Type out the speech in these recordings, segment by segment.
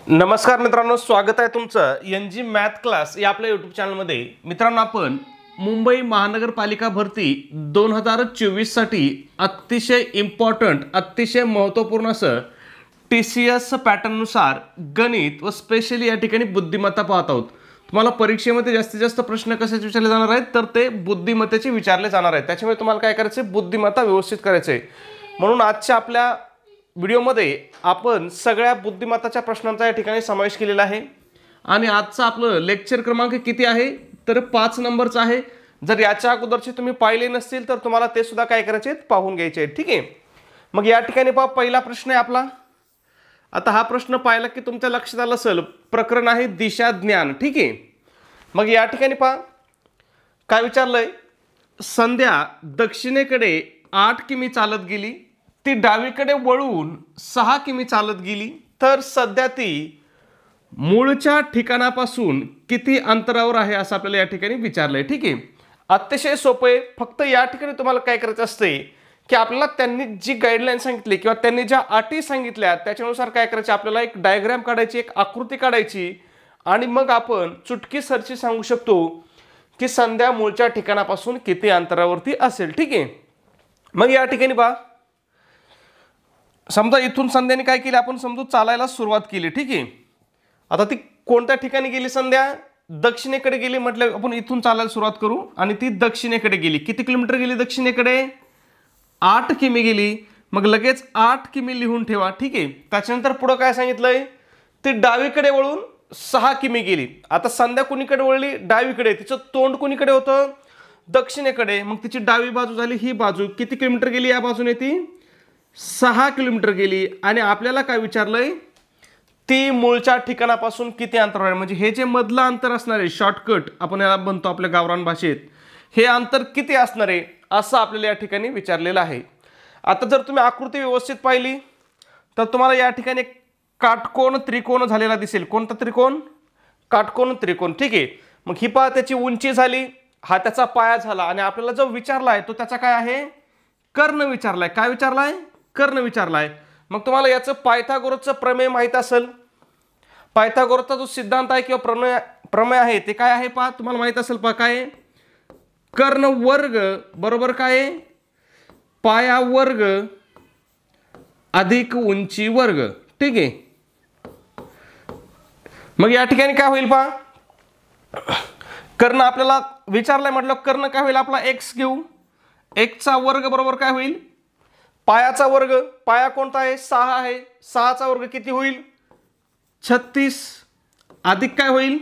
नमस्कार मित्रांनो, स्वागत आहे तुमचं NG मॅथ क्लास या आपल्या यूट्यूब चॅनलमध्ये। मित्रांनो, आपण मुंबई महानगरपालिका भरती 2024 साठी अतिशय इम्पॉर्टंट, अतिशय महत्त्वपूर्ण असं TCS पॅटर्ननुसार गणित व स्पेशली या ठिकाणी बुद्धिमत्ता पाहत आहोत। तुम्हाला परीक्षेमध्ये जास्तीत जास्त प्रश्न कसे विचारले जाणार आहेत तर ते बुद्धिमत्तेचे विचारले जाणार आहेत। त्याच्यामुळे तुम्हाला काय करायचे, बुद्धिमत्ता व्यवस्थित करायचे। म्हणून आजच्या आपल्या व्हिडिओमध्ये आपण सगळ्या बुद्धिमत्ताच्या प्रश्नांचा या ठिकाणी समावेश केलेला आहे। आणि आजचं आपलं लेक्चर क्रमांक किती आहे तर 5 नंबरचा आहे। जर याच्या अगोदरचे तुम्ही पाहिले नसतील तर तुम्हाला ते सुद्धा काय करायचे आहेत, पाहून घ्यायचे आहेत। ठीक आहे, मग या ठिकाणी पहा, पहिला प्रश्न आहे आपला। आता हा प्रश्न पाहिला की तुमच्या लक्षात आलं असेल, प्रकरण आहे दिशा ज्ञान। ठीक आहे, मग या ठिकाणी पहा काय विचारलंय, संध्या दक्षिणेकडे 8 किमी चालत गेली, ती डावीकडे वळून 6 किमी चालत गेली, तर सध्या ती मूळच्या ठिकाणापासून किती अंतरावर आहे असं आपल्याला या ठिकाणी विचारलंय। ठीक आहे, अतिशय सोपं आहे। फक्त या ठिकाणी तुम्हाला काय करायचं असते की आपल्याला त्यांनी जी गाईडलाईन सांगितली किंवा त्यांनी ज्या अटी सांगितल्या त्याच्यानुसार काय करायचे, आपल्याला एक डायग्राम काढायची, एक आकृती काढायची आणि मग आपण चुटकीसरशी सांगू शकतो की संध्या मूळच्या ठिकाणापासून किती अंतरावरती असेल। ठीक आहे, मग या ठिकाणी पहा, समजा इथून संध्याने काय केले, आपण समजू चालायला सुरुवात केली। ठीक आहे, आता ती कोणत्या ठिकाणी गेली, संध्या दक्षिणेकडे गेली म्हटलं, आपण इथून चालायला सुरुवात करू आणि ती दक्षिणेकडे गेली। किती किलोमीटर गेली दक्षिणेकडे, 8 किमी गेली। मग लगेच 8 किमी लिहून ठेवा। ठीक आहे, त्याच्यानंतर पुढे काय सांगितलंय, ती डावीकडे वळून 6 किमी गेली। आता संध्या कुणीकडे वळली, डावीकडे। तिचं तोंड कुणीकडे होतं, दक्षिणेकडे। मग तिची डावी बाजू झाली ही बाजू। किती किलोमीटर गेली या बाजूने, ती 6 किलोमीटर गेली। आणि आपल्याला काय विचारलंय, ती मूळच्या ठिकाणापासून किती अंतरावर आहे, म्हणजे हे जे मधलं अंतर असणार आहे, शॉर्टकट आपण याला म्हणतो आपल्या गावरान भाषेत, हे अंतर किती असणार आहे असं आपल्याला या ठिकाणी विचारलेलं आहे। आता जर तुम्ही आकृती व्यवस्थित पाहिली तर तुम्हाला या ठिकाणी काटकोन त्रिकोण झालेला दिसेल। कोणता त्रिकोण, काटकोन त्रिकोण। ठीक आहे, मग ही पहा त्याची उंची झाली, हा त्याचा पाया झाला आणि आपल्याला जो विचारलाय तो त्याचा काय आहे, कर्ण विचारलाय। काय विचारलाय, कर्ण विचारलाय। मग तुम्हाला याचं पायथागोरसचं प्रमेय माहित असेल। पायथागोरसचा जो सिद्धांत आहे किंवा प्रमेय आहे ते काय आहे पहा, तुम्हाला माहित असेल। पहा काय आहे, कर्ण वर्ग बरोबर काय आहे, पाया वर्ग अधिक उंची वर्ग। ठीक आहे, मग या ठिकाणी काय होईल पहा, कर्ण आपल्याला विचारलाय म्हटलं, कर्ण काय होईल आपला, x घेऊ। x चा वर्ग बरोबर काय होईल, पायाचा वर्ग। पाया कोणता आहे, 6 आहे। 6 चा वर्ग किती होईल, 36 अधिक काय होईल,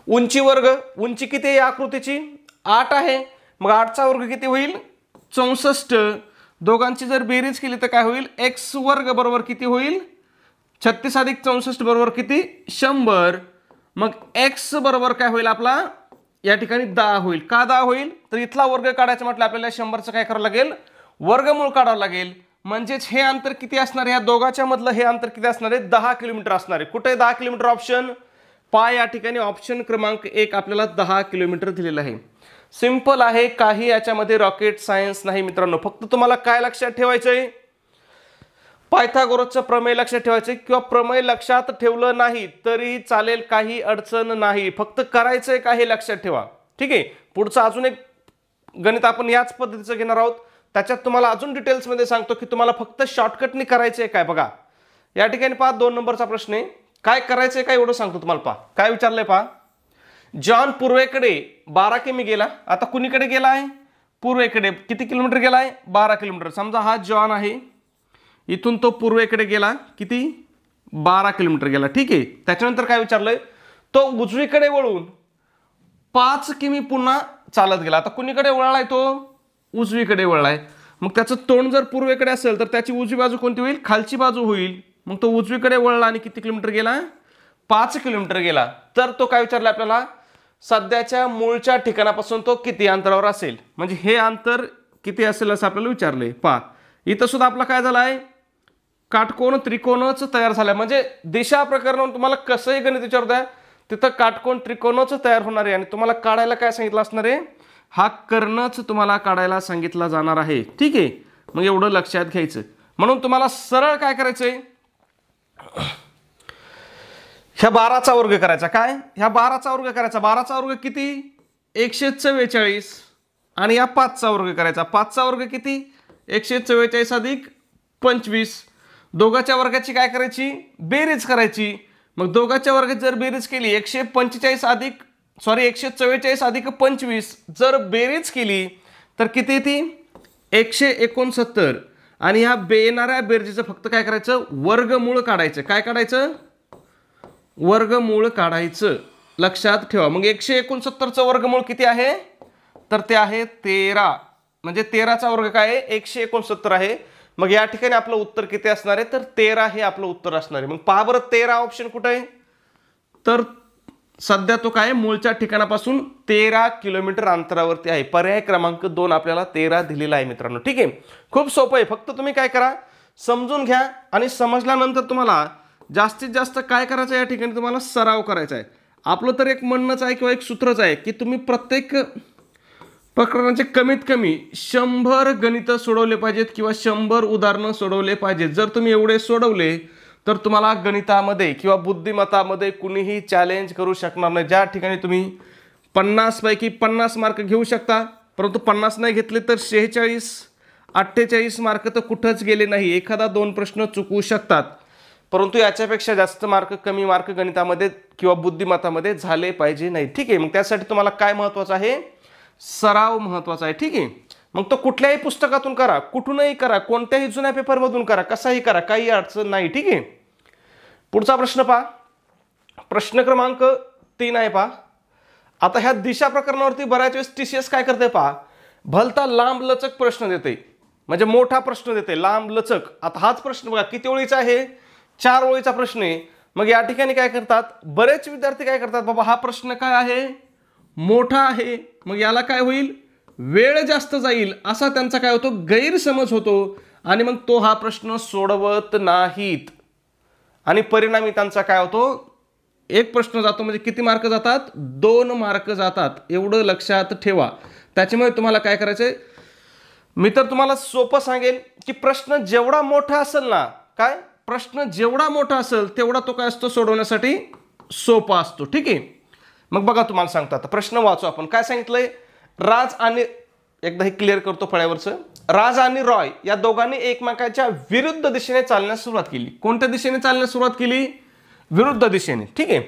उंची वर्ग। उंची किती आहे आकृतीची, 8 आहे। मग 8 चा वर्ग किती होईल, 64। दोघांची जर बेरीज केली तर काय होईल, x वर्ग बरोबर किती होईल, 36 अधिक 64 बरोबर किती, 100। मग x बरोबर काय होईल आपला या ठिकाणी 10 होईल। का 10 होईल, तर इथला वर्ग काढायचा म्हटलं आपल्याला 100चं काय करावं लागेल, वर्गमूळ काढावं लागेल। म्हणजेच हे अंतर किती असणार आहे, या दोघांच्या मधलं हे अंतर किती असणार आहे, 10 किलोमीटर असणार आहे। कुठे 10 किलोमीटर, ऑप्शन पा या ठिकाणी ऑप्शन क्रमांक 1 आपल्याला 10 किलोमीटर दिलेलं आहे। सिंपल आहे, काही याच्यामध्ये रॉकेट सायन्स नाही मित्रांनो। फक्त तुम्हाला काय लक्षात ठेवायचंय, पायथागोरसचं प्रमेय लक्षात ठेवायचे किंवा प्रमेय लक्षात ठेवलं नाही तरी चालेल, काही अडचण नाही। फक्त करायचंय काय हे लक्षात ठेवा। ठीक आहे, पुढचं अजून एक गणित आपण याच पद्धतीचं घेणार आहोत, त्याच्यात तुम्हाला अजून डिटेल्स मध्ये सांगतो की तुम्हाला फक्त शॉर्टकटनी करायचंय काय। बघा या ठिकाणी पहा, 2 नंबरचा प्रश्न आहे। काय करायचंय काय एवढं सांगतो तुम्हाला। पहा काय विचारलंय, पहा जॉन पूर्वेकडे 12 किमी गेला। आता कुणीकडे गेला आहे, पूर्वेकडे। किती किलोमीटर गेलाय, 12 किलोमीटर। समजा हा जॉन आहे, इथून तो पूर्वेकडे गेला, किती, 12 किलोमीटर गेला। ठीक आहे, त्याच्यानंतर काय विचारलंय, तो उजवीकडे वळून 5 किमी पुन्हा चालत गेला। आता कुणीकडे वळलाय, तो उजवीकडे वळलाय। मग त्याचं तोंड जर पूर्वेकडे असेल तर त्याची उजवी बाजू कोणती होईल, खालची बाजू होईल। मग तो उजवीकडे वळला आणि किती किलोमीटर गेला, 5 किलोमीटर गेला। तर तो काय विचारला आपल्याला, सध्याच्या मूळच्या ठिकाणापासून तो किती अंतरावर असेल, म्हणजे हे अंतर किती असेल असं आपल्याला विचारलंय। पहा इथं सुद्धा आपला काय झालाय, काटकोन त्रिकोणच तयार झालाय। म्हणजे दिशा प्रकरणावर तुम्हाला कसंही गणित विचारताय तिथं काटकोन त्रिकोणच तयार होणार आहे। आणि तुम्हाला काढायला काय सांगितलं असणार आहे, हा कर्णच तुम्हाला काढायला सांगितला जाणार आहे। ठीक आहे, मग एवढं लक्षात घ्यायचं। म्हणून तुम्हाला सरळ काय करायचंय, ह्या 12चा वर्ग करायचा. काय ह्या 12चा वर्ग करायचा. 12चा वर्ग किती 144 आणि या 5चा वर्ग करायचा. 5चा वर्ग किती 144 अधिक 25. दोघांच्या वर्गाची काय करायची बेरीज करायची. मग दोघांच्या वर्गाची जर बेरीज केली 144 अधिक 25 जर बेरीज केली तर किती येते 169. आणि ह्या येणाऱ्या बेरजेचं फक्त काय करायचं वर्गमूळ काढायचं. काय काढायचं वर्गमूळ काढायचं. लक्षात ठेवा. मग 169चं वर्गमूळ किती आहे तर ते आहे 13. म्हणजे 13चा वर्ग काय आहे 169 आहे. मग या ठिकाणी आपलं उत्तर किती असणार आहे तर 13 हे आपलं उत्तर असणार आहे. मग पहा बरं 13 ऑप्शन कुठे आहे तर सध्या तो काय मूळच्या ठिकाणापासून 13 किलोमीटर अंतरावरती आहे. पर्याय क्रमांक 2 आपल्याला 13 दिलेला आहे मित्रांनो. ठीक आहे. खूप सोपं आहे. फक्त तुम्ही काय करा समजून घ्या आणि समजल्यानंतर तुम्हाला जास्तीत जास्त काय करायचं या ठिकाणी तुम्हाला सराव करायचा आहे. आपलं तर एक म्हणणंच आहे किंवा एक सूत्रच आहे की तुम्ही प्रत्येक प्रकरणाचे कमीत कमी 100 गणितं सोडवले पाहिजेत किंवा 100 उदाहरणं सोडवले पाहिजेत. जर तुम्ही एवढे सोडवले तर तुम्हाला गणितामध्ये किंवा बुद्धिमत्तामध्ये कुणीही चॅलेंज करू शकणार नाही. ज्या ठिकाणी तुम्ही 50 पैकी 50 मार्क घेऊ शकता परंतु 50 नाही घेतले तर 46 48 मार्क तर कुठंच गेले नाही. एखादा 2 प्रश्न चुकवू शकतात परंतु याच्यापेक्षा जास्त मार्क कमी मार्क गणितामध्ये किंवा बुद्धिमत्तामध्ये झाले पाहिजे नाही. ठीक आहे. मग त्यासाठी तुम्हाला काय महत्त्वाचं आहे सराव महत्त्वाचा आहे. ठीक आहे. मग तो कुठल्याही पुस्तकातून करा कुठूनही करा कोणत्याही जुन्या पेपरमधून करा कसाही करा काही अडचण नाही. ठीक आहे. पुढचा प्रश्न पहा. प्रश्न क्रमांक 3 आहे पहा. आता ह्या दिशा प्रकरणावरती बऱ्याच वेळेस TCS काय करते पहा भलता लांब लचक प्रश्न देते. म्हणजे मोठा प्रश्न देते लांब लचक. आता हाच प्रश्न बघा किती ओळीचा आहे 4 ओळीचा प्रश्न आहे. मग या ठिकाणी काय करतात बरेच विद्यार्थी काय करतात बाबा हा प्रश्न काय आहे मोठा आहे मग याला काय होईल वेळ जास्त जाईल असा त्यांचा काय होतो गैरसमज होतो आणि मग तो हा प्रश्न सोडवत नाहीत आणि परिणामी त्यांचा काय होतो एक प्रश्न जातो. म्हणजे किती मार्क जातात 2 मार्क जातात. एवढं लक्षात ठेवा. त्याच्यामुळे तुम्हाला काय करायचंय मी तर तुम्हाला सोपं सांगेन की प्रश्न जेवढा मोठा असेल ना काय प्रश्न जेवढा मोठा असेल तेवढा तो काय असतो सोडवण्यासाठी सोपा असतो. ठीक आहे. मग बघा तुम्हाला सांगतो आता प्रश्न वाचू आपण. काय सांगितलंय राज आणि एकदा हे क्लिअर करतो फळ्यावरचं. राज आणि रॉय या दोघांनी एकमेकांच्या विरुद्ध दिशेने चालण्यास सुरुवात केली. कोणत्या दिशेने चालण्यास सुरुवात केली विरुद्ध दिशेने. ठीक आहे.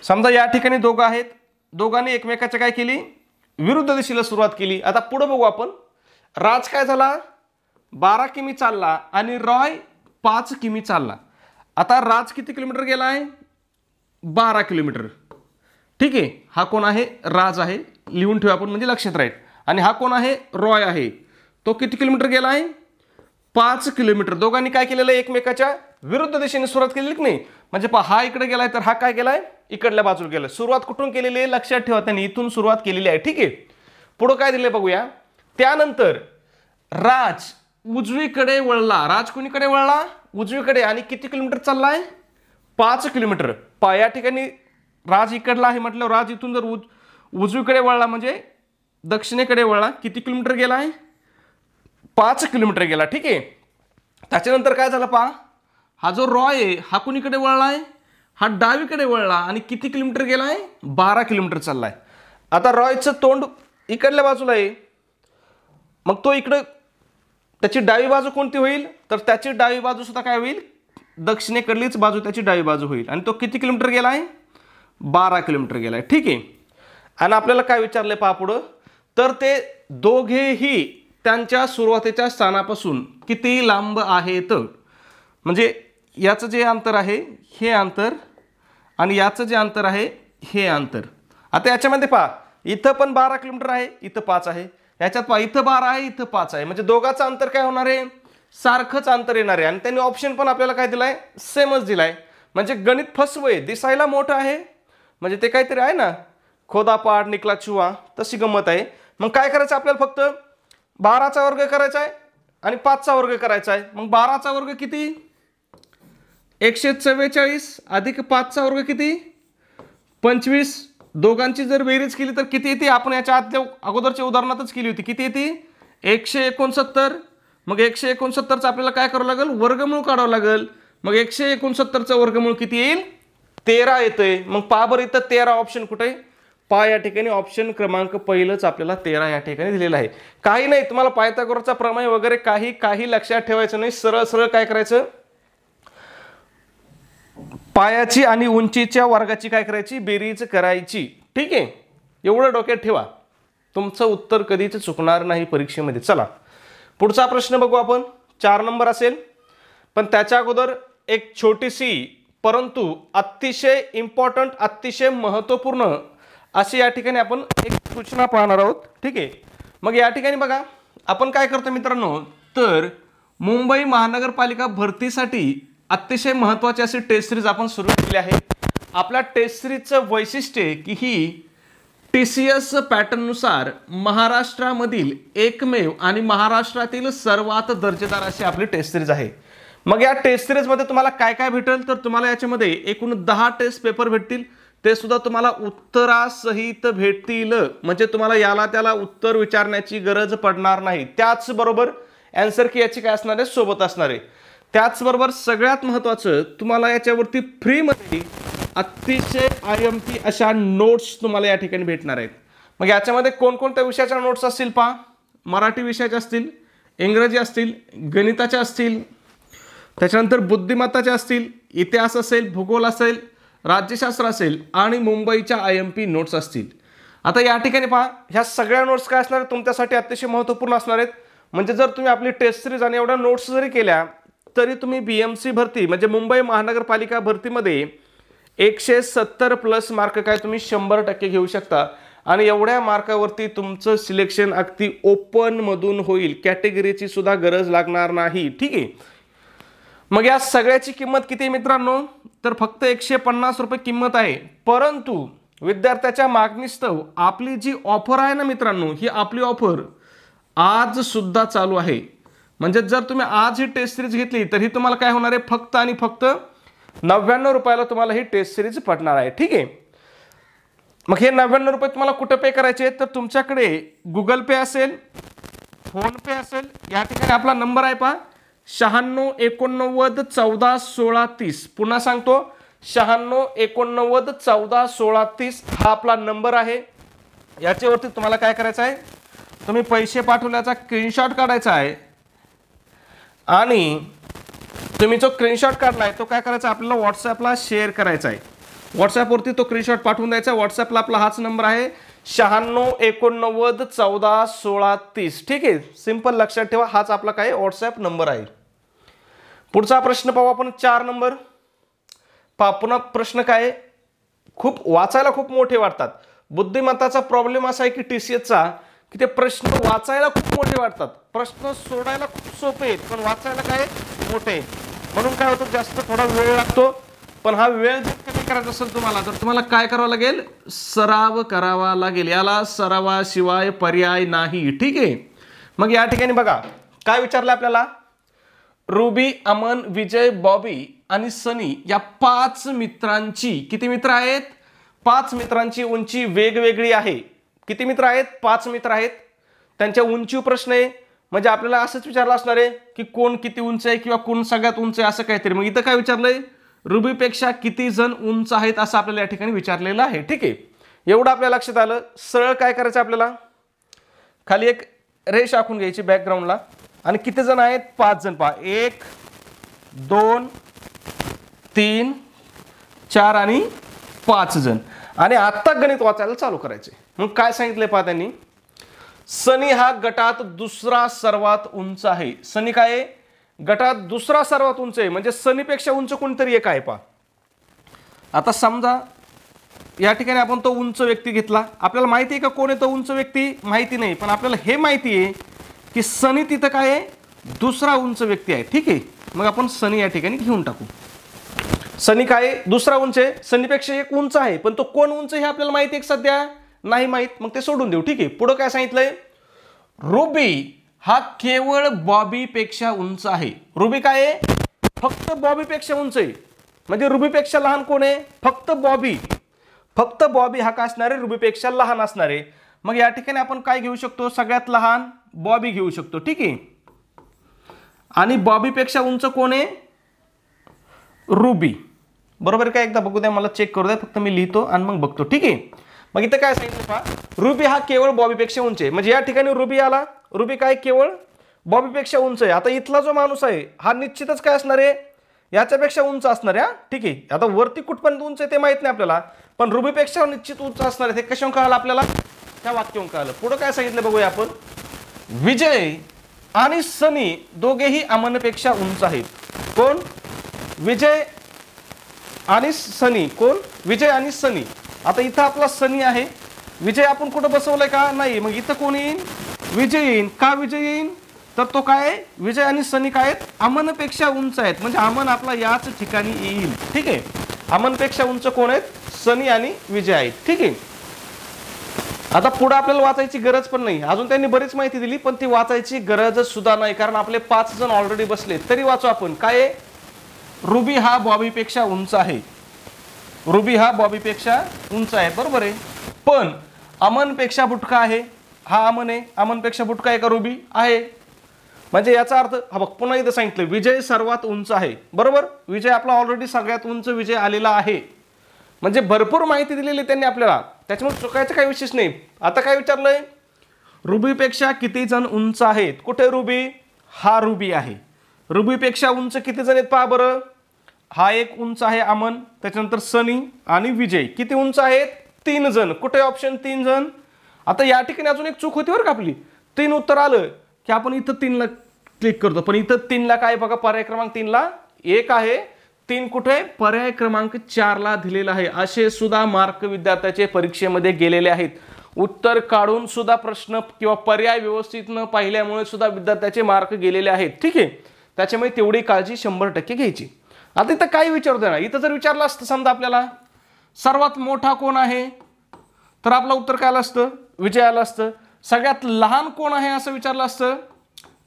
समजा या ठिकाणी दोघं आहेत दोघांनी एकमेकाच्या काय केली विरुद्ध दिशेला सुरुवात केली. आता पुढे बघू आपण. राज काय झाला 12 किमी चालला आणि रॉय 5 किमी चालला. आता राज किती किलोमीटर गेला आहे 12 किलोमीटर. ठीक आहे. हा कोण आहे राज आहे लिहून ठेवा आपण म्हणजे लक्षात राहील. आणि हा कोण आहे रॉय आहे तो किती किलोमीटर गेला आहे 5 किलोमीटर. दोघांनी काय केलेलं आहे एकमेकाच्या विरुद्ध दिशेने सुरुवात केलेली की नाही. म्हणजे हा इकडे गेलाय तर हा काय गेलाय इकडल्या बाजूला गेलाय. सुरुवात कुठून केलेली आहे लक्षात ठेवा त्यांनी इथून सुरुवात केलेली आहे. ठीक आहे. पुढे काय दिले बघूया. त्यानंतर राज उजवीकडे वळला. राज कुणीकडे वळला उजवीकडे आणि किती किलोमीटर चाललाय 5 किलोमीटर. या ठिकाणी राज इकडला आहे म्हटलं राज इथून जर उजवीकडे वळला म्हणजे दक्षिणेकडे वळला किती किलोमीटर गेला आहे 5 किलोमीटर गेला. ठीक आहे. त्याच्यानंतर काय झालं पहा हा जो रॉय आहे हा कुणीकडे वळला आहे हा डावीकडे वळला आणि किती किलोमीटर गेला आहे 12 किलोमीटर चाललाय. आता रॉयचं तोंड इकडल्या बाजूला आहे मग तो इकडं त्याची डावी बाजू कोणती होईल तर त्याची डावी बाजू सुद्धा काय होईल दक्षिणेकडलीच बाजू त्याची डावी बाजू होईल आणि तो किती किलोमीटर गेला आहे 12 किलोमीटर गेलाय. ठीक आहे. आणि आपल्याला काय विचारलंय पहा पुढं तर ते दोघेही त्यांच्या सुरुवातीच्या स्थानापासून किती लांब आहेत. म्हणजे याचं जे अंतर आहे हे अंतर आणि याचं जे अंतर आहे हे अंतर. आता याच्यामध्ये पहा इथं पण 12 किलोमीटर आहे इथं 5 आहे. याच्यात पहा इथं 12 आहे इथं 5 आहे. म्हणजे दोघांचं अंतर काय होणार आहे सारखंच अंतर येणार आहे. आणि त्यांनी ऑप्शन पण आपल्याला काय दिलाय सेमच दिलाय. म्हणजे गणित फसवय दिसायला मोठं आहे म्हणजे ते काहीतरी आहे ना खोदा पाड निकला चुवा तशी गंमत आहे. मग काय करायचं आपल्याला फक्त 12चा वर्ग करायचा आहे आणि 5चा वर्ग करायचा आहे. मग 12चा वर्ग किती 144 अधिक 5चा वर्ग किती 25. दोघांची जर बेरीज केली तर किती येते आपण याच्या आतल्या अगोदरच्या उदाहरणातच केली होती. किती येते 169. मग 169चं आपल्याला काय करावं लागेल वर्गमूळ काढावं लागेल. मग 169चं वर्गमूळ किती येईल 13 येतंय. मग पहा बरं इथं 13 ऑप्शन कुठे आहे? पहा या ठिकाणी ऑप्शन क्रमांक पहिलंच आपल्याला 13 या ठिकाणी दिलेलं आहे. काही नाही, तुम्हाला पायथागोरसचा प्रमेय वगैरे काही लक्षात ठेवायचं नाही. सरळ सरळ काय करायचं, पायाची आणि उंचीच्या वर्गाची काय करायची, बेरीज करायची. ठीक आहे, एवढं डोक्यात ठेवा, तुमचं उत्तर कधीच चुकणार नाही परीक्षेमध्ये. चला पुढचा प्रश्न बघू आपण. 4 नंबर असेल, पण त्याच्या अगोदर एक छोटीशी परंतु अतिशय इम्पॉर्टंट, अतिशय महत्त्वपूर्ण अशी या ठिकाणी आपण एक सूचना पाहणार आहोत. ठीक आहे, मग या ठिकाणी बघा आपण काय करतो मित्रांनो, तर मुंबई महानगरपालिका भरतीसाठी अतिशय महत्त्वाची अशी टेस्ट सिरीज आपण सुरू केली आहे. आपल्या टेस्ट सिरीजचं वैशिष्ट्य आहे की ही TCS पॅटर्ननुसार महाराष्ट्रामधील एकमेव आणि महाराष्ट्रातील सर्वात दर्जेदार अशी आपली टेस्ट सिरीज आहे. मग या टेस्ट सिरीजमध्ये तुम्हाला काय काय भेटेल, तर तुम्हाला याच्यामध्ये एकूण 10 टेस्ट पेपर भेटतील. ते सुद्धा तुम्हाला उत्तरासहित भेटतील, म्हणजे तुम्हाला याला त्याला उत्तर विचारण्याची गरज पडणार नाही. त्याचबरोबर आन्सर की याची काय असणार आहे, सोबत असणार आहे. त्याचबरोबर सगळ्यात महत्त्वाचं, तुम्हाला याच्यावरती फ्रीमध्ये अतिशय IMP अशा नोट्स तुम्हाला या ठिकाणी भेटणार आहेत. मग याच्यामध्ये कोणकोणत्या विषयाच्या नोट्स असतील पहा. मराठी विषयाच्या असतील, इंग्रजी असतील, गणिताच्या असतील, त्याच्यानंतर बुद्धिमत्ताच्या असतील, इतिहास असेल, भूगोल असेल, राज्यशास्त्र असेल आणि मुंबईच्या IMP नोट्स असतील. आता या ठिकाणी पहा, ह्या सगळ्या नोट्स काय असणार आहेत, तुमच्यासाठी अतिशय महत्त्वपूर्ण असणार आहेत. म्हणजे जर तुम्ही आपली टेस्ट सिरीज आणि एवढ्या नोट्स जरी केल्या तरी तुम्ही BMC भरती म्हणजे मुंबई महानगरपालिका भरतीमध्ये 170+ मार्क काय तुम्ही 100% घेऊ शकता. आणि एवढ्या मार्कावरती तुमचं सिलेक्शन अगदी ओपन मधून होईल, कॅटेगरीची सुद्धा गरज लागणार नाही. ठीक आहे, मग या सगळ्याची किंमत किती मित्रांनो, तर फक्त 150 रुपये किंमत आहे. परंतु विद्यार्थ्याच्या मागणीस्तव आपली जी ऑफर आहे ना मित्रांनो, ही आपली ऑफर आज सुद्धा चालू आहे. म्हणजे जर तुम्ही आज ही टेस्ट सिरीज घेतली तर ही तुम्हाला काय होणार आहे, फक्त आणि फक्त 99 रुपयाला तुम्हाला ही टेस्ट सिरीज पडणार आहे. ठीक आहे, मग हे 99 रुपये तुम्हाला कुठे पे करायचे, तर तुमच्याकडे गुगल पे असेल, फोन पे असेल, या ठिकाणी आपला नंबर आहे पहा 96 89 14 16 30. पुन्हा सांगतो 96 89 14 16 30 हा आपला नंबर आहे. याच्यावरती तुम्हाला काय करायचं आहे, तुम्ही पैसे पाठवल्याचा स्क्रीनशॉट काढायचा आहे आणि तुम्ही जो स्क्रीनशॉट काढलाय तो काय करायचा, आपल्याला व्हॉट्सअपला शेअर करायचा आहे. व्हॉट्सअपवरती तो स्क्रीनशॉट पाठवून द्यायचा. व्हॉट्सअपला आपला हाच नंबर आहे 96 89 14 16 30. ठीक आहे, सिंपल लक्षात ठेवा, हाच आपला काय व्हॉट्सअप नंबर आहे. पुढचा प्रश्न पाहू आपण. 4 नंबर पहा. पुन्हा प्रश्न काय, खूप वाचायला खूप मोठे वाटतात. बुद्धिमत्ताचा प्रॉब्लेम असा आहे की TCSचा की ते प्रश्न वाचायला खूप मोठे वाटतात, प्रश्न सोडायला खूप सोपे आहेत, पण वाचायला काय मोठे आहेत. म्हणून काय होतं, जास्त थोडा वेळ लागतो. पण हा वेळ जर कमी करायचा असेल तुम्हाला, तर तुम्हाला काय करावं लागेल, सराव करावा लागेल. याला सरावाशिवाय पर्याय नाही. ठीक आहे, मग या ठिकाणी बघा काय विचारलं आपल्याला, रुबी, अमन, विजय, बॉबी आणि सनी या 5 मित्रांची, किती मित्र आहेत, 5 मित्रांची उंची वेगवेगळी आहे. किती मित्र आहेत, 5 मित्र आहेत. त्यांच्या उंची प्रश्न आहे. म्हणजे आपल्याला असंच विचारलं असणार आहे की कोण किती उंच आहे किंवा कोण सगळ्यात उंच आहे असं काहीतरी. मग इथं काय विचारलंय, रुबीपेक्षा किती जण उंच आहेत असं आपल्याला या ठिकाणी विचारलेलं आहे. ठीक आहे, एवढं आपल्या लक्षात आलं. सरळ काय करायचं, आपल्याला खाली एक रेष आखून घ्यायची बॅकग्राऊंडला आणि किती जण आहेत, 5 जण. पहा 1 2 3 4 आणि 5 जण. आणि आता गणित वाचायला चालू करायचे. मग काय सांगितले पहा त्यांनी, सनी हा गटात दुसरा सर्वात उंच आहे. सनी काय आहे, गटात दुसरा सर्वात उंच आहे. म्हणजे सनीपेक्षा उंच कोणतरी एक आहे पहा. आता समजा या ठिकाणी आपण तो उंच व्यक्ती घेतला. आपल्याला माहिती आहे का कोण आहे तो उंच व्यक्ती, माहिती नाही, पण आपल्याला हे माहिती आहे की सनी तिथं काय आहे, दुसरा उंच व्यक्ती आहे. ठीक आहे, मग आपण सनी या ठिकाणी घेऊन टाकू. सनी काय आहे, दुसरा उंच आहे, सनीपेक्षा एक उंच आहे, पण तो कोण उंच हे आपल्याला माहिती आहे सध्या नाही माहित, मग ते सोडून देऊ. ठीक आहे, पुढे काय सांगितलंय, रुबी हा केवळ बॉबीपेक्षा उंच आहे. रुबी काय आहे, फक्त बॉबीपेक्षा उंच आहे. म्हणजे रुबीपेक्षा लहान कोण आहे, फक्त बॉबी. फक्त बॉबी हा काय असणार आहे, रुबीपेक्षा लहान असणार आहे. मग या ठिकाणी आपण काय घेऊ शकतो, सगळ्यात लहान बॉबी घेऊ शकतो. ठीक आहे, आणि बॉबीपेक्षा उंच कोण आहे, रुबी. बरोबर काय? एकदा बघू द्या, मला चेक करू द्या, फक्त मी लिहितो आणि मग बघतो. ठीक आहे. मग इथं काय सांगितलं पहा, रुबी हा केवळ बॉबीपेक्षा उंच आहे. म्हणजे या ठिकाणी रुबी आला, रुबी काय केवळ बॉबीपेक्षा उंच आहे. आता इथला जो माणूस आहे हा निश्चितच काय असणार आहे, याच्यापेक्षा उंच असणार आहे. ठीक आहे. आता वरती कुठपर्यंत उंच आहे ते माहित नाही आपल्याला, पण रुबीपेक्षा निश्चित उंच असणार आहे. ते कशावरून कळालं आपल्याला? त्या वाक्यावरून कळालं. पुढे काय सांगितलं बघूया आपण. विजय आणि सनी दोघेही अमनपेक्षा उंच आहेत. कोण? विजय आणि सनी. कोण? विजय आणि सनी. आता इथं आपला सनी आहे, विजय आपण कुठं बसवलंय का? नाही. मग इथं कोण येईन? विजय येईन. का विजय येईन? तर तो काय, विजय आणि सनी काय आहेत? अमनपेक्षा उंच आहेत. म्हणजे अमन आपला याच ठिकाणी येईल. ठीक आहे. अमनपेक्षा उंच कोण आहेत? सनी आणि विजय आहेत. ठीक आहे. आता पुढे आपल्याला वाचायची गरज पण नाही. अजून त्यांनी बरीच माहिती दिली, पण ती वाचायची गरज सुद्धा नाही, कारण आपले 5 जण ऑलरेडी बसले. तरी वाचू आपण. काय? रुबी हा बॉबीपेक्षा उंच आहे. रुबी हा बॉबीपेक्षा उंच आहे. बरोबर आहे. पण अमनपेक्षा बुटका आहे. हा अमन आहे. अमनपेक्षा बुटका आहे का रुबी? आहे. म्हणजे याचा अर्थ हा बघ, पुन्हा इथं सांगितलं विजय सर्वात उंच आहे. बरोबर. विजय आपला ऑलरेडी सगळ्यात उंच विजय आलेला आहे. म्हणजे भरपूर माहिती दिलेली त्यांनी आपल्याला, त्याच्यामुळे चुकायचं काही विशेष नाही. आता काय विचारलंय? रुबीपेक्षा किती जण उंच आहेत? कुठे रुबी? हा रुबी आहे. रुबीपेक्षा उंच किती जण आहेत पहा बरं. हा एक उंच आहे अमन, त्याच्यानंतर सनी आणि विजय. किती उंच आहेत? 3 जण. कुठे ऑप्शन 3 जण? आता या ठिकाणी अजून एक चूक होती बरं का आपली. 3 उत्तर आलं की आपण इथं 3 ला क्लिक करतो, पण इथं 3 ला काय बघा, पर्याय क्रमांक 3 ला 1 आहे. 3 कुठे? पर्याय क्रमांक 4 ला दिलेला आहे. असे सुद्धा मार्क विद्यार्थ्याचे परीक्षेमध्ये गेलेले आहेत. उत्तर काढून सुद्धा प्रश्न किंवा पर्याय व्यवस्थित न पाहिल्यामुळे सुद्धा विद्यार्थ्याचे मार्क गेलेले आहेत. ठीक आहे. त्याच्यामुळे तेवढी काळजी 100% घ्यायची. आता इथं काय विचारतोय ना, इथं जर विचारलं असतं समजा आपल्याला सर्वात मोठा कोण आहे, तर आपलं उत्तर काय आलं असतं? विजय आलं असतं. सगळ्यात लहान कोण आहे असं विचारलं असतं,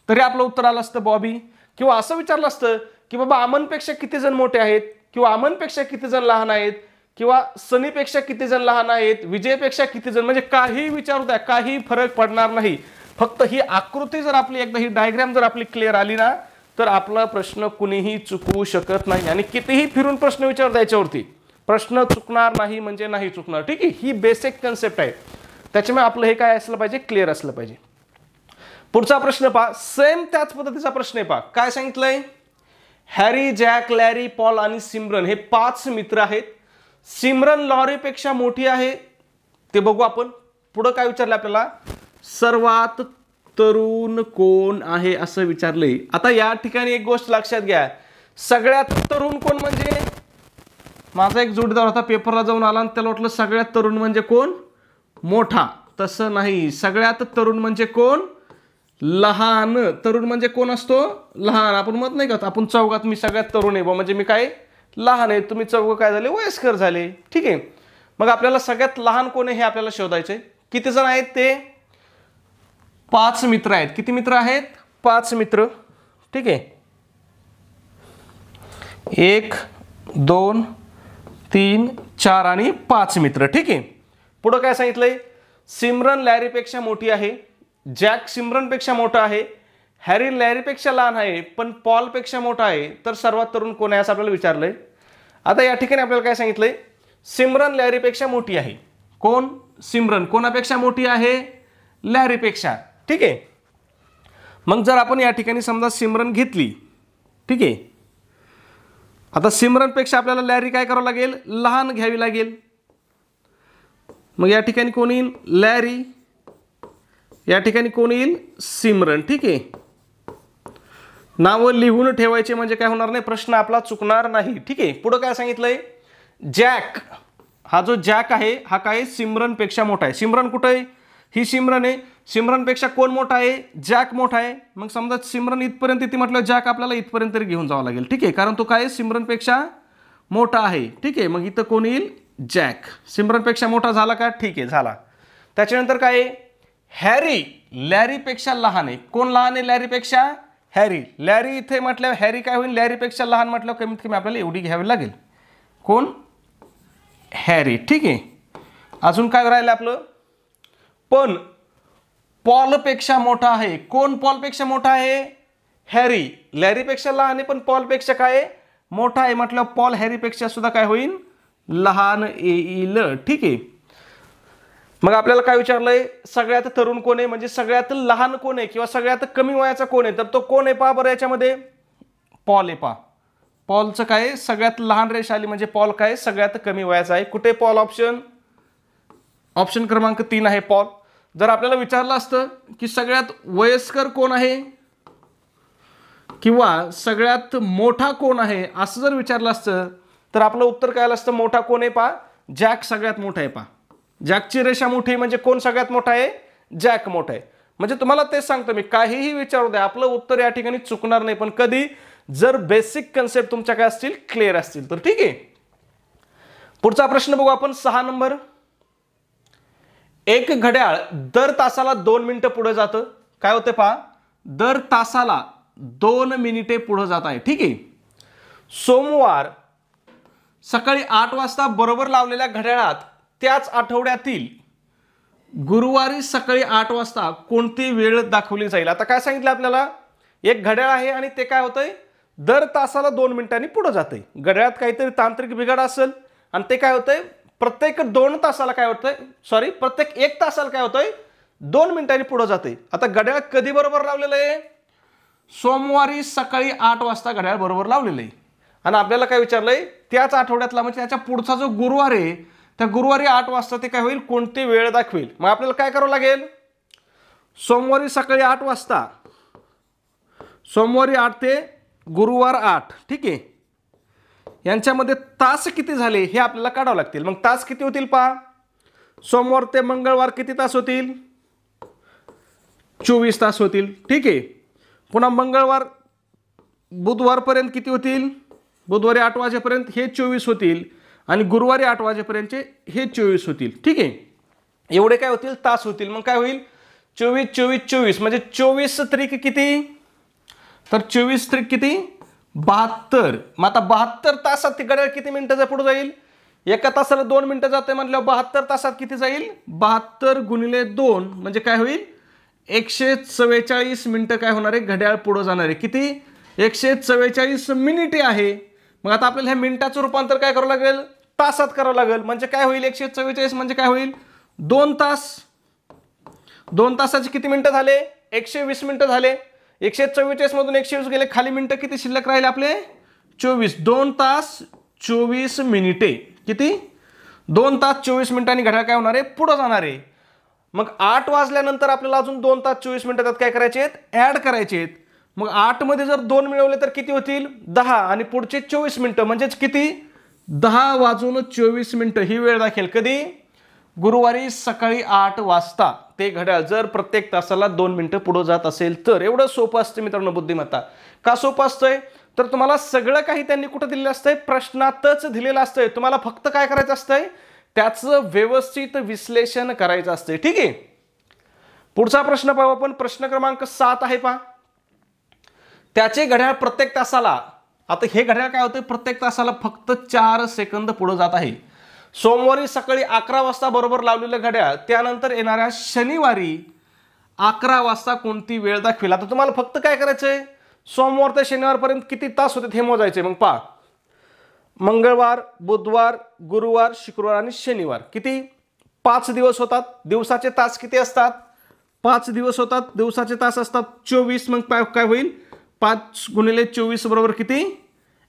तरी आपलं उत्तर आलं असतं बॉबी. किंवा असं विचारलं असतं की बाबा अमनपेक्षा किती जण मोठे आहेत, किंवा अमनपेक्षा किती जण लहान आहेत, किंवा सनीपेक्षा किती जण लहान आहेत, विजयपेक्षा किती जण, म्हणजे काही विचारू द्या, काही फरक पडणार नाही. फक्त ही आकृती जर आपली एकदा, ही डायग्राम जर आपली क्लिअर आली ना, तर आपला प्रश्न कुणीही चुकवू शकत नाही. आणि कितीही फिरून प्रश्न विचार द्यायच्यावरती प्रश्न चुकणार नाही म्हणजे नाही चुकणार. ठीक आहे. ही बेसिक कन्सेप्ट आहे. त्याच्यामुळे आपलं हे काय असलं पाहिजे? क्लिअर असलं पाहिजे. पुढचा प्रश्न पहा. सेम त्याच पद्धतीचा प्रश्न आहे पहा. काय सांगितलंय? हॅरी, जॅक, लॅरी, पॉल आणि सिमरन हे 5 मित्र आहेत. सिमरन लॉरीपेक्षा मोठी आहे. ते बघू आपण. पुढे काय विचारलं आपल्याला? सर्वात तरुण कोण आहे असं विचारलंय. आता या ठिकाणी एक गोष्ट लक्षात घ्या. सगळ्यात तरुण कोण म्हणजे, माझा एक जोडीदार होता, पेपरला जाऊन आला आणि त्याला वाटलं सगळ्यात तरुण म्हणजे कोण? मोठा. तसं नाही. सगळ्यात तरुण म्हणजे कोण? लहान. तरुण म्हणजे कोण असतो? लहान. आपण म्हणत नाही का, आपण चौघात मी सगळ्यात तरुण आहे म्हणजे मी काय लहान आहे, तुम्ही चौघ काय झाले? वयस्कर झाले. ठीक आहे. मग आपल्याला सगळ्यात लहान कोण आहे हे आपल्याला शोधायचंय. किती जण आहेत ते? 5 मित्र आहेत. किती मित्र आहेत? 5 मित्र. ठीक आहे. 1 2 3 4 आणि 5 मित्र. ठीक आहे. पुढे काय सांगितलंय? सिमरन लॅरीपेक्षा मोठी आहे. जॅक सिमरनपेक्षा मोठा आहे. हॅरी लॅरीपेक्षा लहान आहे, पण पॉलपेक्षा मोठा आहे. तर सर्वात तरुण कोण आहे असं आपल्याला विचारलंय. आता या ठिकाणी आपल्याला काय सांगितलंय? सिमरन लॅरीपेक्षा मोठी आहे. कोण? सिमरन. कोणापेक्षा मोठी आहे? लॅरीपेक्षा. ठीक आहे. मग जर आपण या ठिकाणी समजा सिमरन घेतली, ठीक आहे, आता सिमरनपेक्षा आपल्याला लॅरी काय करावं लागेल? लहान घ्यावी लागेल. मग या ठिकाणी कोण येईल? लॅरी. या ठिकाणी कोण येईल? सिमरन. ठीक आहे. नावं लिहून ठेवायचे म्हणजे काय होणार नाही, प्रश्न आपला चुकणार नाही. ठीक आहे. पुढे काय सांगितलंय? जॅक. हा जो जॅक आहे हा काय सिमरनपेक्षा मोठा आहे. सिमरन कुठे आहे? ही सिमरन आहे. सिमरनपेक्षा कोण मोठा आहे? जॅक मोठा आहे. मग समजा सिमरन इथपर्यंत येते म्हटलं, जॅक आपल्याला इथपर्यंत तरी घेऊन जावं लागेल. ठीक आहे. कारण तो काय सिमरनपेक्षा मोठा आहे. ठीक आहे. मग इथं कोण येईल? जॅक. सिमरनपेक्षा मोठा झाला का? ठीक आहे, झाला. त्याच्यानंतर काय आहे? हॅरी लॅरीपेक्षा लहान आहे. कोण लहान आहे लॅरीपेक्षा? हॅरी. लॅरी इथे म्हटल्यावर हॅरी काय होईल? लॅरीपेक्षा लहान म्हटल्यावर कमीत कमी आपल्याला एवढी घ्यावी लागेल. कोण? हॅरी. ठीक आहे. अजून काय राहिलं आपलं? पण पॉलपेक्षा मोठा आहे. कोण पॉलपेक्षा मोठा आहे? हॅरी. लॅरीपेक्षा लहान आहे पण पॉलपेक्षा काय आहे? मोठा आहे म्हटल्यावर पॉल हॅरीपेक्षा सुद्धा काय होईल, लहान येईल. ठीक आहे. मग आपल्याला काय विचारलंय, सगळ्यात तरुण कोण आहे म्हणजे सगळ्यात लहान कोण आहे किंवा सगळ्यात कमी वयाचा कोण आहे, तर तो कोण आहे पहा बरं याच्यामध्ये, पॉल आहे. पहा पॉलचं काय, सगळ्यात लहान रेष आली म्हणजे पॉल काय, सगळ्यात कमी वयाचा आहे. कुठे पॉल, ऑप्शन क्रमांक 3 आहे पॉल. जर आपल्याला विचारलं असतं की सगळ्यात वयस्कर कोण आहे किंवा सगळ्यात मोठा कोण आहे असं जर विचारलं असतं तर आपलं उत्तर काय आलं असतं, मोठा कोण आहे पहा, जॅक सगळ्यात मोठा आहे. पहा जॅकची रेषा मोठी म्हणजे कोण सगळ्यात मोठा आहे, जॅक मोठा आहे. म्हणजे तुम्हाला तेच सांगतो मी, काहीही विचारू द्या आपलं उत्तर या ठिकाणी चुकणार नाही, पण कधी जर बेसिक कन्सेप्ट तुमच्या काय असतील, क्लिअर असतील तर. ठीक आहे. पुढचा प्रश्न बघू आपण 6 नंबर. एक घड्याळ दर तासाला 2 मिनिटं पुढे जातं. काय होते पहा, दर तासाला 2 मिनिटे पुढे जात आहे. ठीक आहे. सोमवार सकाळी 8 वाजता बरोबर लावलेल्या घड्याळात त्याच आठवड्यातील गुरुवारी सकाळी 8 वाजता कोणती वेळ दाखवली जाईल. आता काय सांगितलं आपल्याला, एक घड्याळ आहे आणि ते काय होतंय, दर तासाला 2 मिनिटांनी पुढे जाते. घड्याळात काहीतरी तांत्रिक बिघाड असेल आणि ते काय होतंय, प्रत्येक 2 तासाला काय होतंय, सॉरी प्रत्येक 1 तासाला काय होतंय, 2 मिनिटांनी पुढे जाते. आता घड्याळ कधी बरोबर लावलेलं आहे, सोमवारी सकाळी 8 वाजता घड्याळ बरोबर लावलेलं आहे. आणि आपल्याला काय विचारलंय, त्याच आठवड्यातला म्हणजे त्याच्या पुढचा जो गुरुवार आहे त्या गुरुवारी 8 वाजता ते काय होईल, कोणती वेळ दाखवेल. मग आपल्याला काय करावं लागेल, सोमवारी सकाळी 8 वाजता, सोमवारी 8 ते गुरुवार 8. ठीक आहे. यांच्यामध्ये तास किती झाले हे आपल्याला काढावं लागतील. मग तास किती होतील पहा, सोमवार ते मंगळवार किती तास होतील, 24 तास होतील. ठीक आहे. पुन्हा मंगळवार बुधवारपर्यंत किती होतील, बुधवारी 8 वाजेपर्यंत हे 24 होतील आणि गुरुवारी 8 वाजेपर्यंतचे हे 24 होतील. ठीक आहे. एवढे काय होतील, तास होतील. मग काय होईल, 24 24 24 म्हणजे 24 त्रिक किती, तर 24 त्रिक किती, 72. मग आता 72 तासात ती घड्याळ किती मिनिटाचा पुढे जाईल, एका तासाला 2 मिनिटं जाते म्हटल्यावर 72 तासात किती जाईल, 72 गुणिले 2 म्हणजे काय होईल, 144 मिनिटं काय होणार आहे, घड्याळ पुढे जाणार आहे. किती, 144 मिनिटे आहे. मग आता आपल्याला ह्या मिनिटाचं रूपांतर काय करावं लागेल, तासात करावं लागेल. म्हणजे काय होईल, 144 म्हणजे काय होईल, 2 तास. 2 तासाचे किती मिनिटं झाले, 120 मिनिटं झाले. 144 मधून 120 गेले, खाली मिनिटं किती शिल्लक राहिले आपले, 24. 2 तास 24 मिनिटे. किती, 2 तास 24 मिनिटांनी घड्याळ काय होणार आहे, पुढे जाणार आहे. मग 8 वाजल्यानंतर आपल्याला अजून 2 तास 24 मिनिटं त्यात काय करायचे आहेत, ऍड करायचे आहेत. मग 8 मध्ये जर 2 मिळवले तर किती होतील, 10 आणि पुढचे 24 मिनिटं म्हणजेच किती, 10 वाजून 24 मिनिटं ही वेळ दाखवेल. कधी, गुरुवारी सकाळी 8 वाजता ते घड्याळ जर प्रत्येक तासाला 2 मिनिटं पुढे जात असेल तर. एवढं सोपं असतं मित्रांनो बुद्धिमत्ता. का सोपं असतंय, तर तुम्हाला सगळं काही त्यांनी कुठं दिलेलं असतंय, प्रश्नातच दिलेलं असतंय. तुम्हाला फक्त काय करायचं असतंय, त्याचं व्यवस्थित विश्लेषण करायचं असतंय. ठीक आहे. पुढचा प्रश्न पाहू आपण, प्रश्न क्रमांक 7 आहे पहा. त्याचे घड्याळ प्रत्येक तासाला, आता हे घड्याळ काय होतं, प्रत्येक तासाला फक्त 4 सेकंद पुढे जात आहे. सोमवारी सकाळी 11 वाजता बरोबर लावलेलं घड्याळ त्यानंतर येणाऱ्या शनिवारी 11 वाजता कोणती वेळ दाखवेल. आता तुम्हाला फक्त काय करायचंय, सोमवार ते शनिवारपर्यंत किती तास होते हे मोजायचे. मग पहा, मंगळवार, बुधवार, गुरुवार, शुक्रवार आणि शनिवार किती, 5 दिवस होतात. दिवसाचे तास किती असतात, 5 दिवस होतात. दिवसाचे तास असतात 24. मग काय होईल, 5 गुणिले 24 बरोबर किती,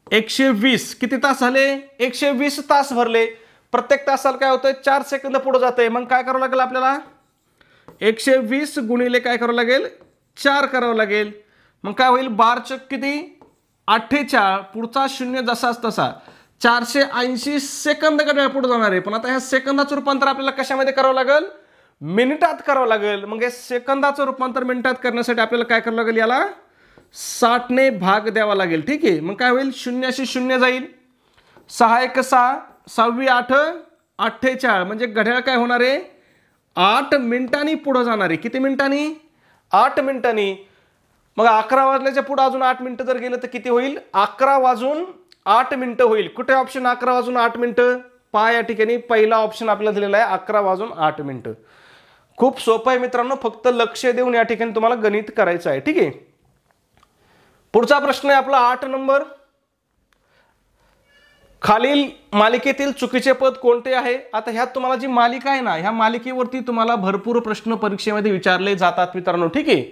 120. किती तास झाले, 120 तास भरले. प्रत्येक तासाला काय होतंय, 4 सेकंद पुढे जाते. मग काय करावं लागेल आपल्याला, 120 गुणिले काय करावं लागेल, 4 करावं लागेल. मग काय होईल, 12 किती, 48. पुढचा शून्य जसाच तसा 480 सेकंद घड्याळ पुढे जाणार आहे. पण आता ह्या सेकंदाचं रूपांतर आपल्याला कशामध्ये करावं लागेल, मिनिटात करावं लागेल. मग हे सेकंदाचं रूपांतर मिनिटात करण्यासाठी आपल्याला काय करावं लागेल, याला 60 ने भाग द्यावा लागेल. ठीक आहे. मग काय होईल, 0 0 जाईल, 6 1 6, 6 8 48 म्हणजे घड्याळ काय होणार आहे, 8 मिनिटांनी पुढे जाणार आहे. किती मिनिटांनी, 8 मिनिटांनी. मग 11 वाजल्याच्या पुढे अजून 8 मिनिटं जर गेलं तर किती होईल, 11 वाजून 8 मिनिटं होईल. कुठे ऑप्शन 11 वाजून 8 मिनिटं, पहा या ठिकाणी पहिला ऑप्शन आपल्याला दिलेला आहे 11 वाजून 8 मिनिटं. खूप सोपं आहे मित्रांनो, फक्त लक्ष देऊन या ठिकाणी तुम्हाला गणित करायचं आहे. ठीक आहे. पुढचा प्रश्न आहे आपला 8 नंबर. खालील मालिकेतील चुकीचे पद कोणते आहे? आता ह्यात तुम्हाला जी मालिका आहे ना, ह्या मालिकेवरती तुम्हाला भरपूर प्रश्न परीक्षेमध्ये विचारले जातात मित्रांनो, ठीक आहे.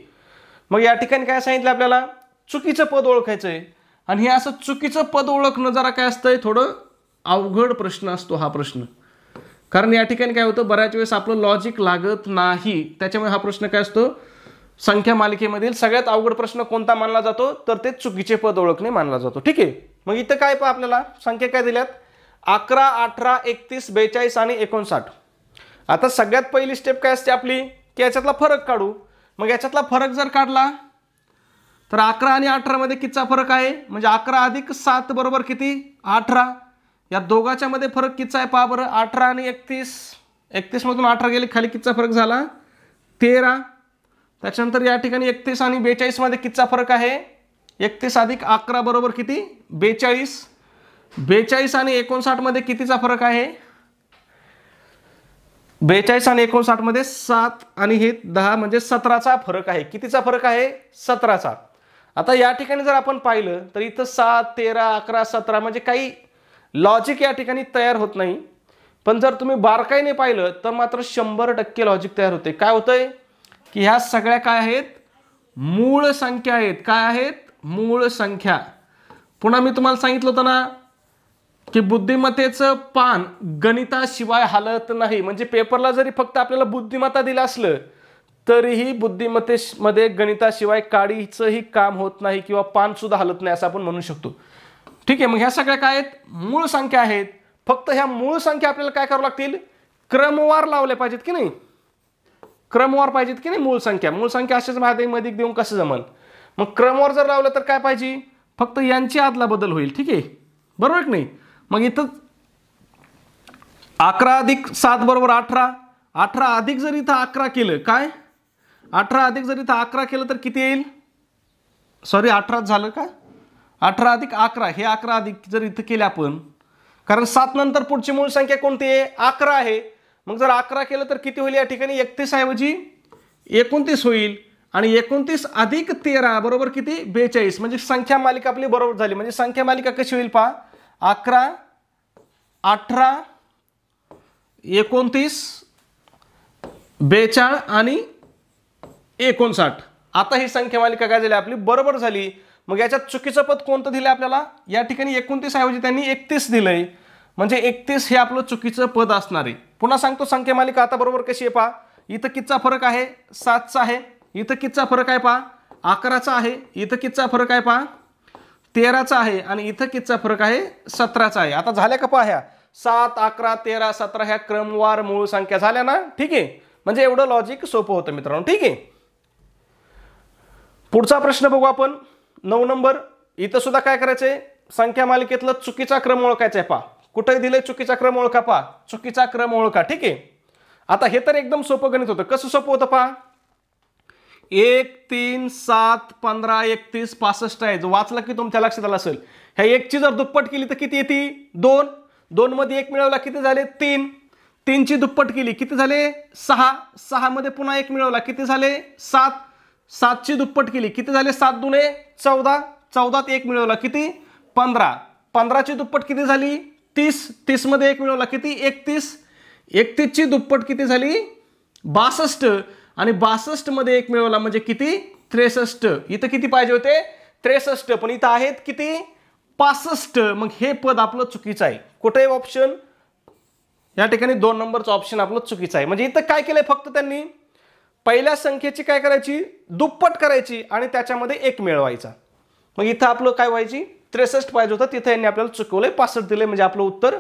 मग या ठिकाणी काय सांगितलं आपल्याला? चुकीचं पद ओळखायचंय. आणि हे असं चुकीचं पद ओळखणं जरा काय असतंय, थोडं अवघड प्रश्न असतो हा प्रश्न. कारण या ठिकाणी काय होतं, बऱ्याच वेळेस आपलं लॉजिक लागत नाही. त्याच्यामुळे हा प्रश्न काय असतो, संख्या मालिकेमधील सगळ्यात अवघड प्रश्न कोणता मानला जातो? तर ते चुकीचे पद ओळखणे मानला जातो, ठीक आहे. मग इथं काय पहा, आपल्याला संख्या काय दिल्यात? 11, 18, 31, 42 आणि 59. आता सगळ्यात पहिली स्टेप काय असते आपली, की याच्यातला फरक काढू. मग याच्यातला फरक जर काढला तर 11 आणि 18 मध्ये कितीचा फरक आहे? म्हणजे 11 अधिक 7 बरोबर किती? 18. या दोघांच्या मध्ये फरक कितीचा आहे पहा बरं. 18 आणि 31, 31 मधून 18 गेले खाली, कितीचा फरक झाला? 13. त्याच्यानंतर या ठिकाणी 31 आणि 42 मध्ये कितीचा फरक आहे? 31 अधिक 11 बरोबर किती? 42. 42 आणि 59 मध्ये कितीचा फरक आहे? 42 आणि 59 मध्ये 7 आणि हे 10 म्हणजे 17चा फरक आहे. कितीचा फरक आहे? 17चा. आता या ठिकाणी जर आपण पाहिलं तर इथं 7, 13, 11, 17 म्हणजे काही लॉजिक या ठिकाणी तयार होत नाही. पण जर तुम्ही बारकाईने पाहिलं तर मात्र 100% लॉजिक तयार होते. काय होतंय की ह्या सगळ्या काय आहेत? मूळ संख्या आहेत. काय आहेत? मूळ संख्या. पुन्हा मी तुम्हाला सांगितलं होतं ना की बुद्धिमत्तेचं पान गणिताशिवाय हालत नाही. म्हणजे पेपरला जरी फक्त आपल्याला बुद्धिमत्ता दिलं असलं तरीही बुद्धिमत्तेमध्ये गणिताशिवाय काडीचंही काम होत नाही किंवा पान सुद्धा हलत नाही असं आपण म्हणू शकतो, ठीक आहे. मग ह्या सगळ्या काय आहेत? मूळ संख्या आहेत. फक्त ह्या मूळ संख्या आपल्याला काय करावं लागतील? क्रमवार लावल्या पाहिजेत की नाही? क्रमवार पाहिजेत की नाही मूळ संख्या? मूळ संख्या अशाच मध्ये देऊन कसं जमल? मग क्रमवार जर लावलं तर काय पाहिजे? फक्त यांची आदला बदल होईल, ठीक आहे, बरोबर की नाही? मग इथं 11 अधिक 7 बरोबर 18. 18 अधिक जर इथं 11 केलं, काय 18 अधिक जर इथं 11 केलं तर किती येईल? सॉरी 18 झालं का? 18 अधिक 11 हे 11 अधिक जर इथं केले आपण, कारण 7 नंतर पुढची मूळ संख्या कोणती आहे? 11 आहे. मग जर 11 केलं तर किती होईल? या ठिकाणी 31 ऐवजी 29 होईल. आणि 29 अधिक 13 बरोबर किती? 42. म्हणजे संख्या मालिका आपली बरोबर झाली. म्हणजे संख्या मालिका कशी होईल पहा? 11, 18, 29, 42 आणि 59. आता ही संख्या मालिका काय झाली आपली? बरोबर झाली. मग याच्यात चुकीचं पद कोणतं दिलं आपल्याला? या ठिकाणी 29 ऐवजी त्यांनी 31 दिलंय. म्हणजे 31 हे आपलं चुकीचं पद असणार आहे. पुन्हा सांगतो, संख्या मालिका आता बरोबर कशी आहे पहा. इथं कितीचा फरक आहे? 7चा आहे. इथं कितीचा फरक आहे पहा? 11चा आहे. इथं कितीचा फरक आहे पहा? 13चा आहे. आणि इथं कितीचा फरक आहे? 17चा आहे. आता झाल्या का पहा ह्या 7, 11, 13, 17 ह्या क्रमवार मूळ संख्या झाल्या ना, ठीक आहे. म्हणजे एवढं लॉजिक सोपं होतं मित्रांनो, ठीक आहे. पुढचा प्रश्न बघू आपण. 9 नंबर. इथं सुद्धा काय करायचंय? संख्या मालिकेतला चुकीचा क्रम ओळखायचा आहे पहा. कुठे दिलंय? चुकीचा क्रम ओळखा पहा. चुकीचा क्रम ओळखा, ठीक आहे. आता हे तर एकदम सोपं गणित होतं. कसं सोपं होतं पहा? 1, 3, 7, 15, 31, 65 आहे. जो वाचला की तुमच्या लक्षात आलं असेल. ह्या 1 ची जर दुप्पट केली तर किती येते? 2. 2 मध्ये 1 मिळवला किती झाले? 3. 3 ची दुप्पट केली किती झाले? 6. 6 मध्ये पुन्हा 1 मिळवला किती झाले? 7. 7 ची दुप्पट केली किती झाले? 7 दुने 14. 14त 1 मिळवला किती? 15. 15 ची दुप्पट किती झाली? 30. 30 मध्ये 1 मिळवला किती? 31. 31 ची दुप्पट किती झाली? 62. आणि 62 मध्ये 1 मिळवला म्हणजे किती? 63. इथं किती पाहिजे होते? 63. पण इथं आहेत किती? 65. मग हे पद आपलं चुकीचं आहे. कुठे ऑप्शन? या ठिकाणी 2 नंबरचं ऑप्शन आपलं चुकीचं आहे. म्हणजे इथं काय केलंय? फक्त त्यांनी पहिल्या संख्येची काय करायची? दुप्पट करायची आणि त्याच्यामध्ये 1 मिळवायचा. मग इथं आपलं काय व्हायची? 63 पाहिजे होतं. तिथं यांनी आपल्याला चुकवलंय, 65 दिले. म्हणजे आपलं उत्तर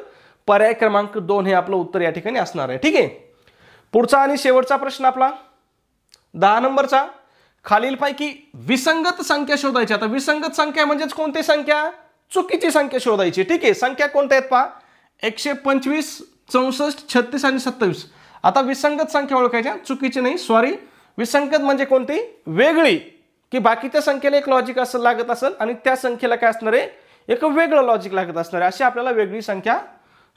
पर्याय क्रमांक 2 हे आपलं उत्तर या ठिकाणी असणार आहे, ठीक आहे. पुढचा आणि शेवटचा प्रश्न आपला 10 नंबरचा. खालीलपैकी विसंगत संख्या शोधायची. आता विसंगत संख्या म्हणजेच कोणती संख्या? चुकीची संख्या शोधायची, ठीक आहे. संख्या कोणत्या आहेत पहा? 125, 64, 36 आणि 27. आता विसंगत संख्या ओळखायच्या, चुकीची नाही, सॉरी. विसंगत म्हणजे कोणती? वेगळी, की बाकीच्या संख्येला एक लॉजिक असं लागत असेल आणि त्या संख्येला काय असणार आहे? एक वेगळं लॉजिक लागत असणार आहे. अशी आपल्याला वेगळी संख्या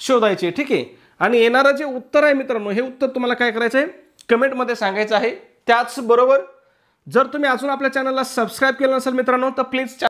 शोधायची आहे, ठीक आहे. आणि येणारं जे उत्तर आहे मित्रांनो, हे उत्तर तुम्हाला काय करायचं आहे? कमेंटमध्ये सांगायचं आहे. त्याचबरोबर जर तुम्ही अजून आपल्या चॅनलला सबस्क्राईब केलं नसेल मित्रांनो तर प्लीज